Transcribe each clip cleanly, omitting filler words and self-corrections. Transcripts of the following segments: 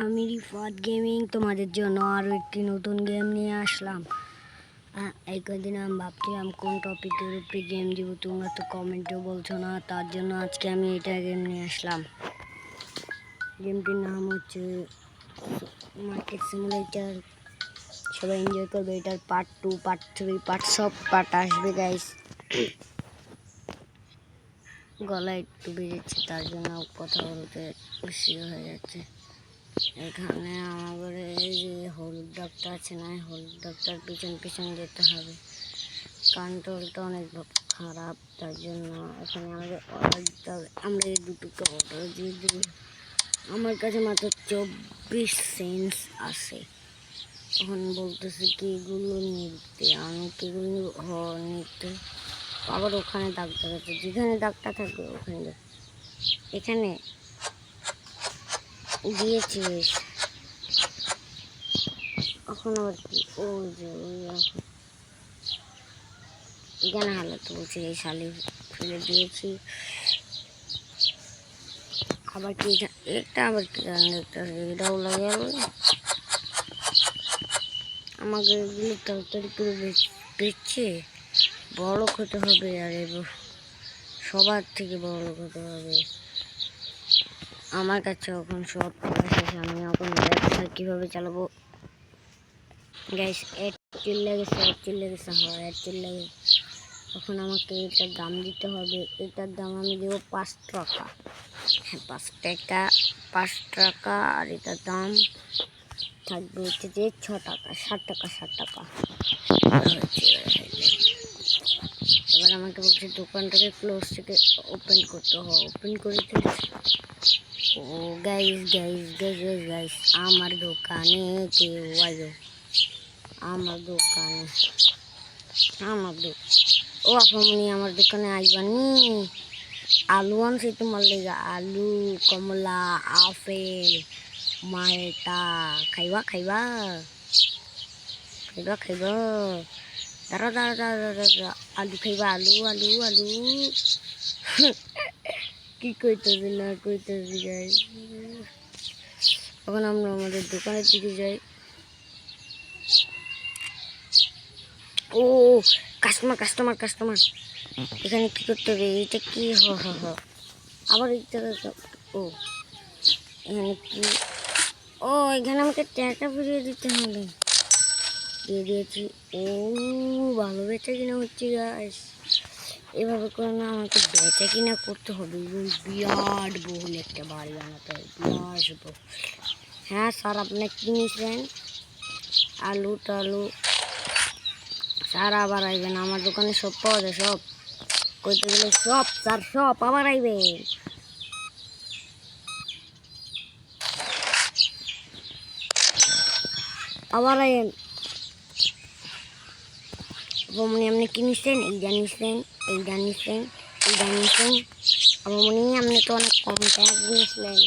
আমি রিফাত গেমিং তোমাদের জন্য আরও একটি নতুন গেম নিয়ে আসলাম। এই কদিন আমি ভাবছিলাম কোন টপিকের উপরে গেম দিব, তোমরা তো কমেন্টেও বলছো না, তার জন্য আজকে আমি এটা গেম নিয়ে আসলাম। গেমটির নাম হচ্ছে মার্কেট সিমুলেটর। সবাই এনজয় করবে। এটার পার্ট 2, পার্ট 3, সব পার্ট আসবে গাইস। গলায় একটু বেজেছে, তার জন্য কথা বলতে অসুবিধা হয়ে যাচ্ছে। এখানে আমাদের এই যে হলুদ ডাক্তার আছে না, হলুদ ডাক্তার পিছন পিছন যেতে হবে। কন্ট্রোলটা অনেক খারাপ, তার জন্য এখানে আমাদের অর্ডার দিতে হবে। আমরা এই দুটোকে অর্ডার দিয়ে দেব। আমার কাছে মাত্র 24 সেন্স আছে। এখন বলতেছি কি এগুলো নিতে, আমি কি এগুলো নিতে। আবার ওখানে ডাক্তার আছে, যেখানে ডাক্তার থাকবে ওখানে এখানে দিয়েছিস। এখন আবার কি ওই যে এখানে হালত বলছি এই শালি ফেলে দিয়েছি। আবার কি এটা আবার কি এটাও লাগে আমাকে এগুলো তাড়াতাড়ি করে বেচে বড় হতে হবে। আর সবার থেকে বড় হতে হবে। আমার কাছে এখন সব শেষ, আমি এখন ব্যবসা কীভাবে চালাবো গাইস। এড চিল্লে গেছে এখন আমাকে এটার দাম দিতে হবে। এটার দাম আমি দেবো 5 টাকা। হ্যাঁ 5 টাকা। আর এটার দাম থাকবে হচ্ছে যে 6 টাকা, 7 টাকা। এবার আমাকে বলছে দোকানটাকে ক্লোজ থেকে ওপেন করতে হবে। ওপেন করে ও গাইস আমার দোকানে কেউ আয়ো। আমার দোকানে ও আপনি আমার দোকানে আসবানি। আলু আনছি তোমার লেগে, আলু, কমলা, আপেল, মালটা। খাইবা দাঁড়া। আলু খাইবা, আলু কি কইতেছি না কইতেছি গাইস। এখন আমরা আমাদের দোকানের দিকে যাই। ও কাস্টমার এখানে কি করতে হবে? এটা কি আবার এই জায়গাটা ও এখানে কি এখানে আমাকে টাকা ফিরিয়ে দিতে হবে। দিয়ে দিয়েছি। ও ভালো বেচা কিনা হচ্ছে গাইস। এভাবে করে না আমাকে বেচা কিনা করতে হবে এবং বিরাট বহুল একটা বাড়ি বানাতে হবে। হ্যাঁ স্যার, আপনি কি নিয়েছেন? আলু টালু স্যার আবার আইবেন। আমার দোকানে সব পাওয়া যায়, সব কইতে গেলে সব স্যার, সব আবার আইবে। আবার আইবেন। আপনি কি নিচ্ছেন? এইটা নিচ্ছেন। আপনি তো অনেক কম টাকা দিয়েছিলেন।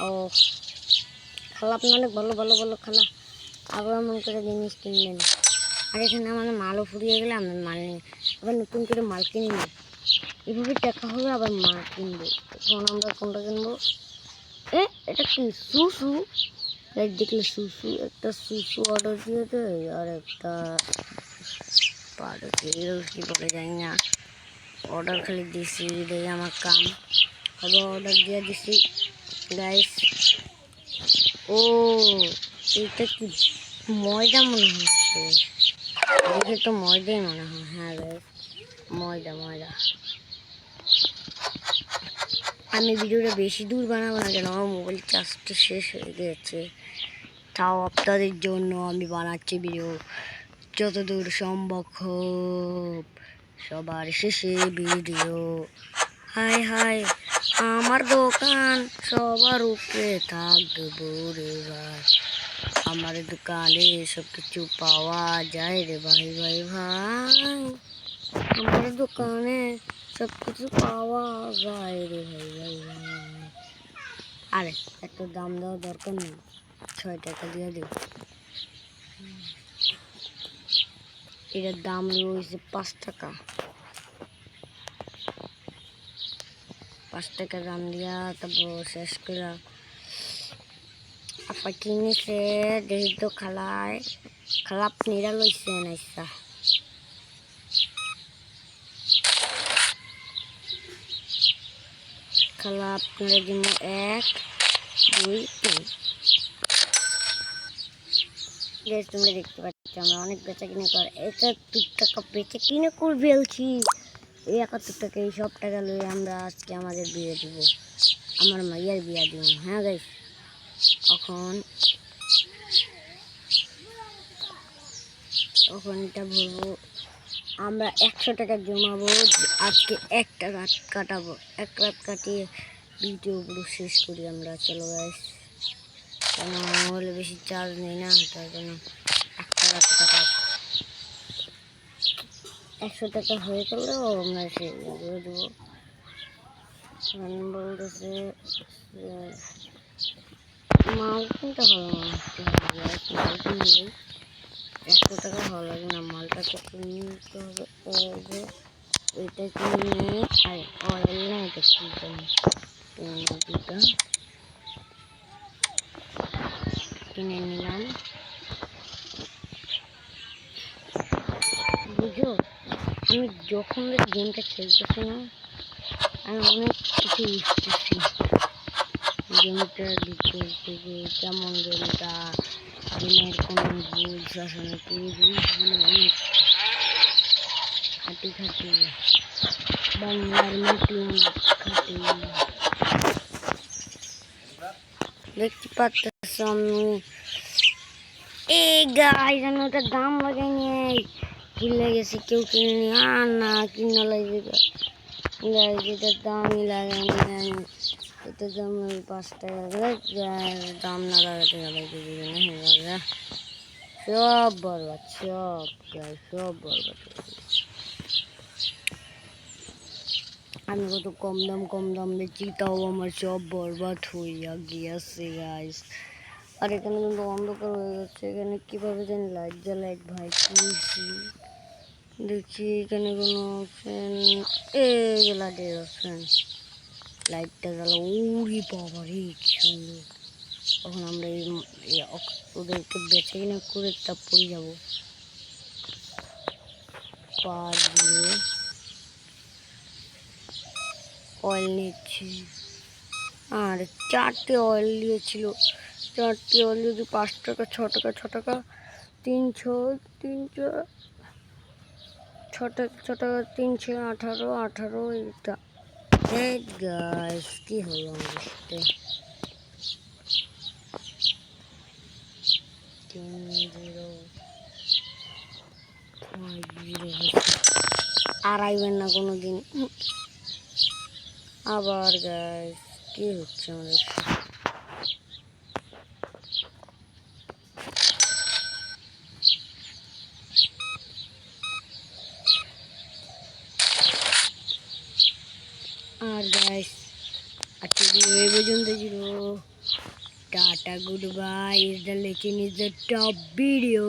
ও খালা, আপনি অনেক ভালো খালা। আবার এমন করে জিনিস কিনলেন। আর এখানে আমাদের মালও ফুরিয়ে গেলে আমরা মাল নিই, আবার নতুন করে মাল কিনে নিই। এভাবে টাকা হবে, আবার মাল কিনবো। এখন আমরা কোনটা কিনবো? এটা কি সুসু? দেখলে সুসু, একটা সুসু অর্ডার দিয়ে দেয়। আর একটা কি বলে যাই না, অর্ডার খালি দিছি, দেয় আমার কাম। আবার অর্ডার দিয়ে দিছি গাইস। ও এটা কি ময়দা মনে হচ্ছে, দেখে তো ময়দাই মনে হয়। হ্যাঁ গাইস, ময়দা। আমি ভিডিওটা বেশি দূর বানাবো না, কেন আমার মোবাইল চার্জটা শেষ হয়ে গেছে। তাও আপনাদের জন্য আমি বানাচ্ছি ভিডিও যতদূর সম্ভব। সবার শেষে ভিডিও। হাই আমার দোকান সবার উপরে থাকবো রে ভাই। আমার দোকানে সব কিছু পাওয়া যায় রে ভাই। আমার দোকানে সব কিছু পাওয়া যায় রে ভাই। আরে এত দাম দেওয়া দরকার নেই, 6 টাকা দিয়ে দেব। এটার দাম রয়েছে 5 টাকা। 5 টাকা দাম দিয়া তারপর শেষ করে আপা কিনেছে দেখি তো খালাপ নিরা লইছে নাইসা খালাপ নিরা দিব 1 2 3 গাইস তোমরা দেখতে পাচ্ছ আমরা অনেক বেচা কিনে করে 71 টাকা বেচে কিনে করে ফেলছি। এই 71 টাকা এই সব টাকা লই আমরা আজকে আমাদের বিয়ে দিব, আমার মাইয়ার বিয়ে দিব। হ্যাঁ গাইস এখন এটা বলবো আমরা 100 টাকা জমাবো, আজকে একটা রাত কাটাবো, এক রাত কাটিয়ে ভিডিও পুরো শেষ করি আমরা। চলো গাইস কেন হলে বেশি চার্জ নেই না, তার জন্য একটা রাত কাটাবো। 100 টাকা হয়ে গেলেও আমরা সে করে দেবো। বলতেছে মাল কিনতে হবে, মাল কিনলে 100 টাকা ভালো লাগে না, মালটাকে কিনতে হবে। এটা কিনে আর অয়েল না এটা কিনতে কিনে নিলাম। বুঝো আমি যখন গেমটা খেলতেছি না আমি অনেক কিছু বুঝতেছি গেমটার ভিতর থেকে, কেমন গেমটা, গেমের কোনো রুলস আছে নাকি, রুলসগুলো অনেক খাটি বাংলার মাটি খাটি। দেখতে পাচ্ছ আমি এই গাইস আমি ওটার দাম লাগাই নিয়ে ভুলে গেছি, কেউ কিনে নি আর না কিনা লাগে গাইস, এটার দামই লাগাইনি আমি, এটার দাম 5 টাকা দাম না লাগাতে গেলে সব বরবাদ, সব গাইস সব বরবাদ। আমি কত কম দাম বেচি তাও আমার সব বরবাদ হইয়া গিয়েছে গাইস। আর এখানে কিন্তু অন্ধকার হয়ে যাচ্ছে, এখানে কীভাবে জানি লাইট জ্বালাই ভাই খুলছি দেখছি এখানে কোনো অপশন এগুলা দিয়ে অপশন লাইটটা জ্বালা উড়ি বাবা রে কি সুন্দর। তখন আমরা ওদেরকে বেছে কিনা করে তা পড়ে যাবো। 5 অয়েল নিচ্ছি আর 4টে অয়েল দিয়েছিল, 4টে অয়েল যদি 5 টাকা 6 টাকা 6 টাকা 300 6 টাকা 318 এটা। এই গাইস কি হলো আমাদের সাথে, 3050 আর আইবেন না কোনোদিন আবার। গাইস কি হচ্ছে আমাদের সাথে, আর গাইস আজকে ভিডিও এই পর্যন্ত ছিল। Tata good bye, is the লেকিন ইজ দ্য টপ ভিডিও।